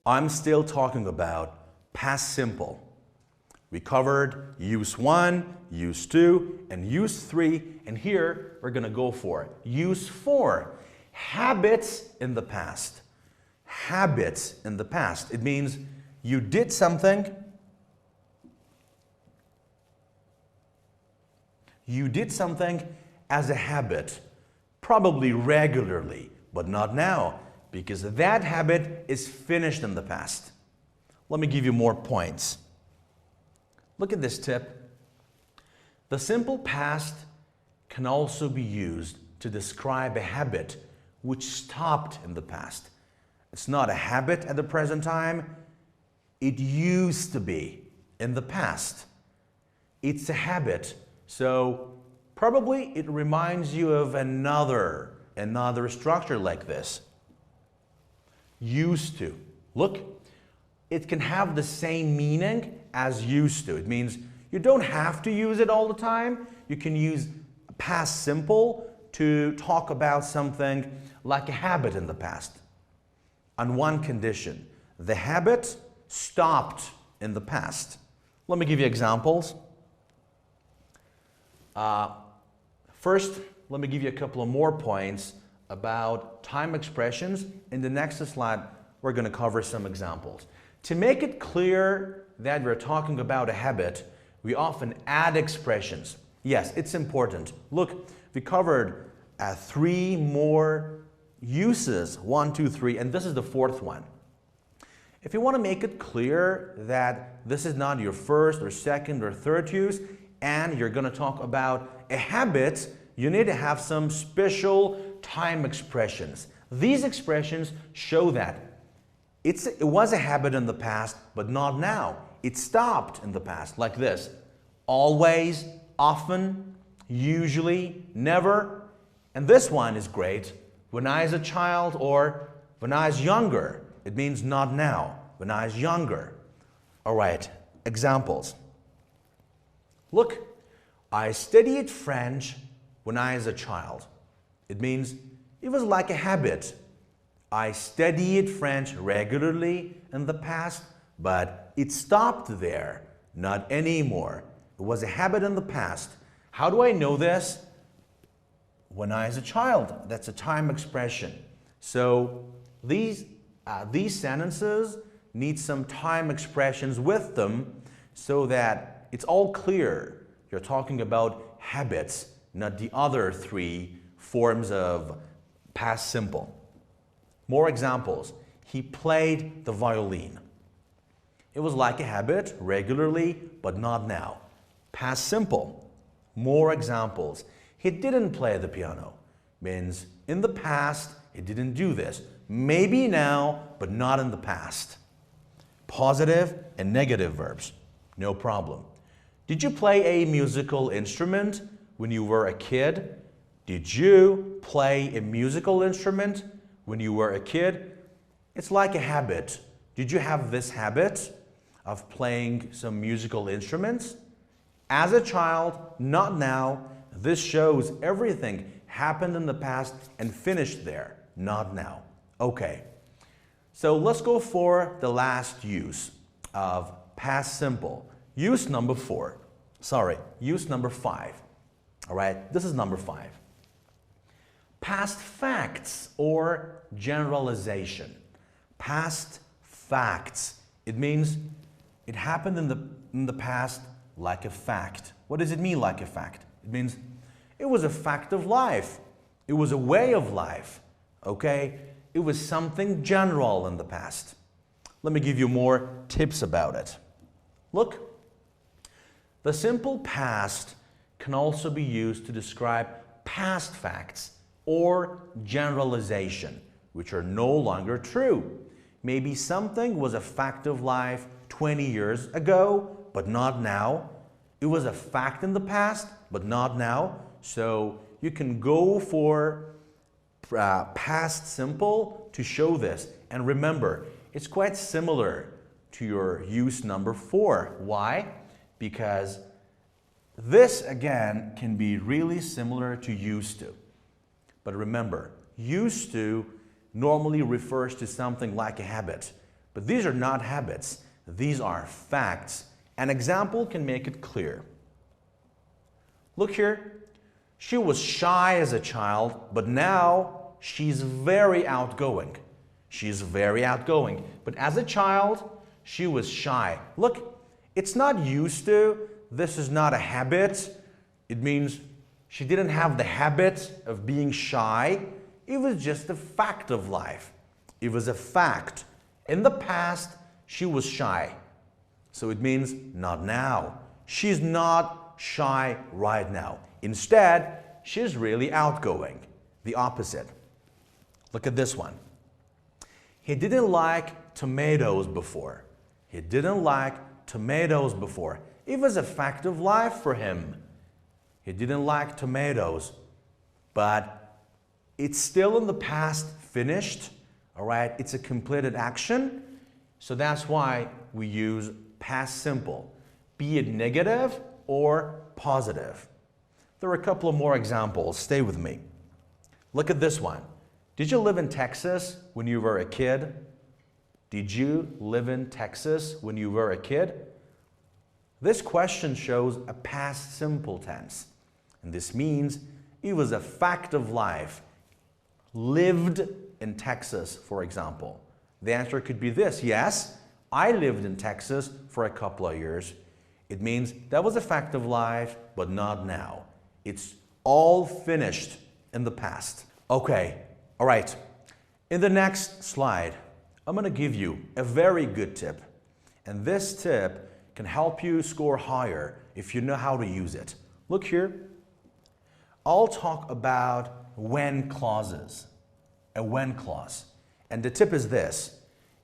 I'm still talking about past simple. We covered use 1, use 2, and use 3, and here we're going to go for use 4. Habits in the past. Habits in the past. It means you did something. You did something as a habit, probably regularly, but not now, because that habit is finished in the past. Let me give you more points. Look at this tip. The simple past can also be used to describe a habit which stopped in the past. It's not a habit at the present time. It used to be in the past. It's a habit. So probably it reminds you of another structure like this. Used to. Look, it can have the same meaning as used to. It means you don't have to use it all the time. You can use past simple to talk about something like a habit in the past. On one condition, the habit stopped in the past. Let me give you examples. First, let me give you a couple of more points about time expressions. In the next slide, we're going to cover some examples. To make it clear that we're talking about a habit, we often add expressions. Yes, it's important. Look, we covered 3 more uses, 1, 2, 3, and this is the 4th one. If you want to make it clear that this is not your first or second or third use, and you're going to talk about a habit, you need to have some special time expressions. These expressions show that it was a habit in the past, but not now. It stopped in the past, like this. Always, often, usually, never. And this one is great. When I was a child or when I was younger. It means not now. When I was younger. All right, examples. Look, I studied French when I was a child. It means it was like a habit. I studied French regularly in the past, but it stopped there, not anymore. It was a habit in the past. How do I know this? When I was a child. That's a time expression. So these sentences need some time expressions with them so that it's all clear. You're talking about habits, not the other 3 forms of past simple. More examples. He played the violin. It was like a habit, regularly, but not now. Past simple. More examples. He didn't play the piano. Means in the past, he didn't do this. Maybe now, but not in the past. Positive and negative verbs. No problem. Did you play a musical instrument when you were a kid? Did you play a musical instrument when you were a kid? It's like a habit. Did you have this habit of playing some musical instruments? As a child, not now. This shows everything happened in the past and finished there, not now. Okay, so let's go for the last use of past simple. Use number 4. Use number 5. All right, this is number 5. Past facts or generalization. Past facts. It means it happened in the past like a fact. What does it mean, like a fact? It means it was a fact of life. It was a way of life. Okay? It was something general in the past. Let me give you more tips about it. Look, the simple past can also be used to describe past facts or generalization, which are no longer true. Maybe something was a fact of life 20 years ago, but not now. It was a fact in the past, but not now. So you can go for past simple to show this. And remember, it's quite similar to your use number 4. Why? Because this, again, can be really similar to used to. But remember, used to normally refers to something like a habit. But these are not habits. These are facts. An example can make it clear. Look here. She was shy as a child, but now she's very outgoing. She's very outgoing. But as a child, she was shy. Look, it's not used to. This is not a habit. It means she didn't have the habit of being shy. It was just a fact of life. It was a fact. In the past, she was shy. So it means not now. She's not shy right now. Instead, she's really outgoing. The opposite. Look at this one. He didn't like tomatoes before. He didn't like tomatoes before. It was a fact of life for him. He didn't like tomatoes, but it's still in the past, finished. All right, it's a completed action. So that's why we use past simple, be it negative or positive. There are a couple of more examples. Stay with me. Look at this one. Did you live in Texas when you were a kid? Did you live in Texas when you were a kid? This question shows a past simple tense. And this means it was a fact of life. Lived in Texas, for example. The answer could be this: yes, I lived in Texas for a couple of years. It means that was a fact of life, but not now. It's all finished in the past. Okay, all right. In the next slide, I'm going to give you a very good tip. And this tip can help you score higher if you know how to use it. Look here. I'll talk about when clauses. A when clause. And the tip is this.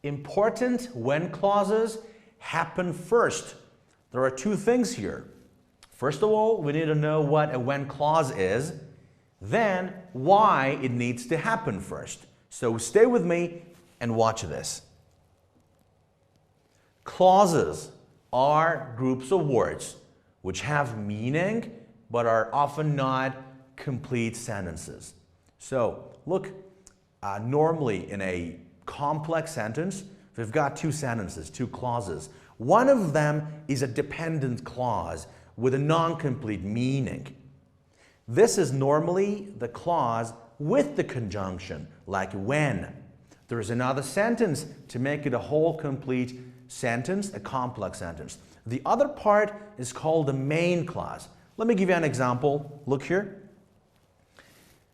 Important when clauses happen first. There are two things here. First of all, we need to know what a when clause is, then why it needs to happen first. So stay with me and watch this. Clauses are groups of words which have meaning but are often not complete sentences. So look, normally in a complex sentence, we've got two sentences, two clauses. One of them is a dependent clause with a non-complete meaning. This is normally the clause with the conjunction, like when. There is another sentence to make it a whole complete sentence, a complex sentence. The other part is called the main clause. Let me give you an example. Look here.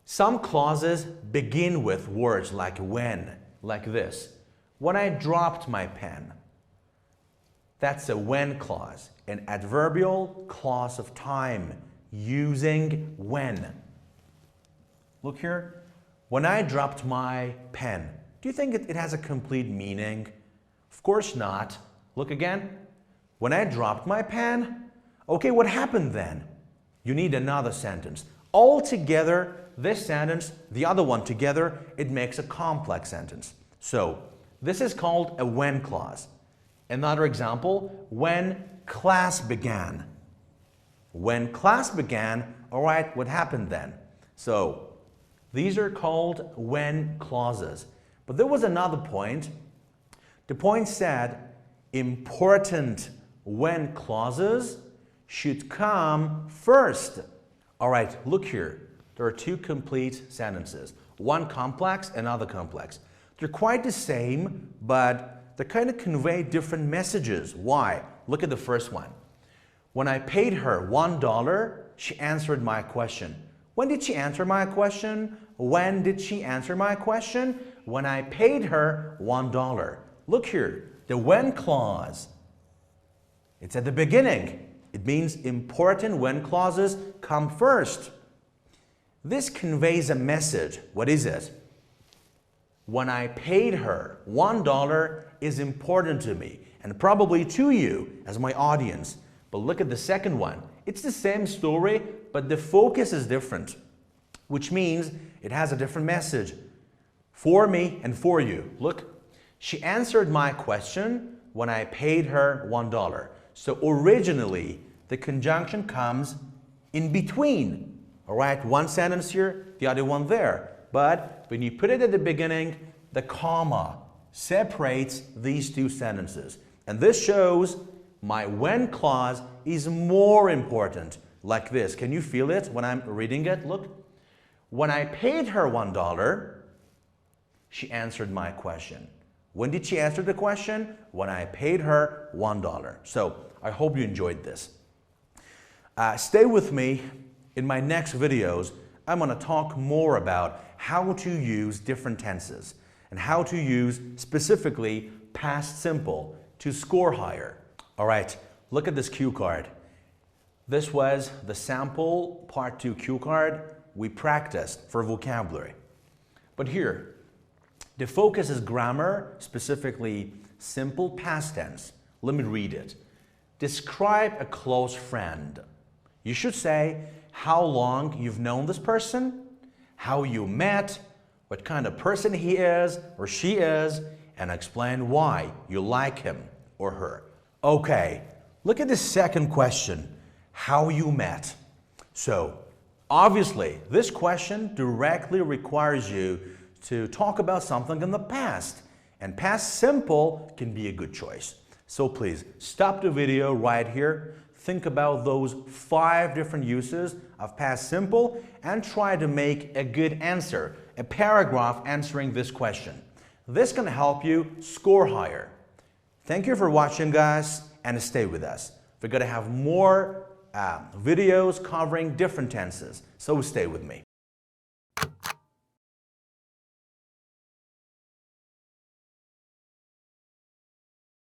Some clauses begin with words like when, like this. When I dropped my pen. That's a when clause, an adverbial clause of time, using when. Look here. When I dropped my pen. Do you think it has a complete meaning? Of course not. Look again. When I dropped my pen. Okay, what happened then? You need another sentence. All together, this sentence, the other one together, it makes a complex sentence. So, this is called a when clause. Another example, when class began. When class began, all right, what happened then? So, these are called when clauses. But there was another point. The point said important when clauses should come first. All right, look here. There are two complete sentences. One complex, another complex. They're quite the same, but they kind of convey different messages. Why? Look at the first one. When I paid her $1, she answered my question. When did she answer my question? When did she answer my question? When I paid her $1. Look here, the when clause. It's at the beginning. It means important when clauses come first. This conveys a message. What is it? When I paid her $1 is important to me, and probably to you as my audience. But look at the second one. It's the same story, but the focus is different, which means it has a different message for me and for you. Look, she answered my question when I paid her $1. So originally, the conjunction comes in between. All right, one sentence here, the other one there. But when you put it at the beginning, the comma separates these two sentences. And this shows my when clause is more important. Like this. Can you feel it when I'm reading it? Look. When I paid her $1, she answered my question. When did she answer the question? When I paid her $1. So I hope you enjoyed this. Stay with me. In my next videos, I'm going to talk more about how to use different tenses and how to use specifically past simple to score higher. All right, look at this cue card. This was the sample part 2 cue card we practiced for vocabulary. But here, the focus is grammar, specifically simple past tense. Let me read it. Describe a close friend. You should say how long you've known this person, how you met, what kind of person he is or she is, and explain why you like him or her. Okay, look at the second question, how you met. So, obviously, this question directly requires you to talk about something in the past, and past simple can be a good choice. So please, stop the video right here, think about those 5 different uses of past simple, and try to make a good answer, a paragraph answering this question. This can help you score higher. Thank you for watching, guys, and stay with us. We're going to have more videos covering different tenses, so stay with me.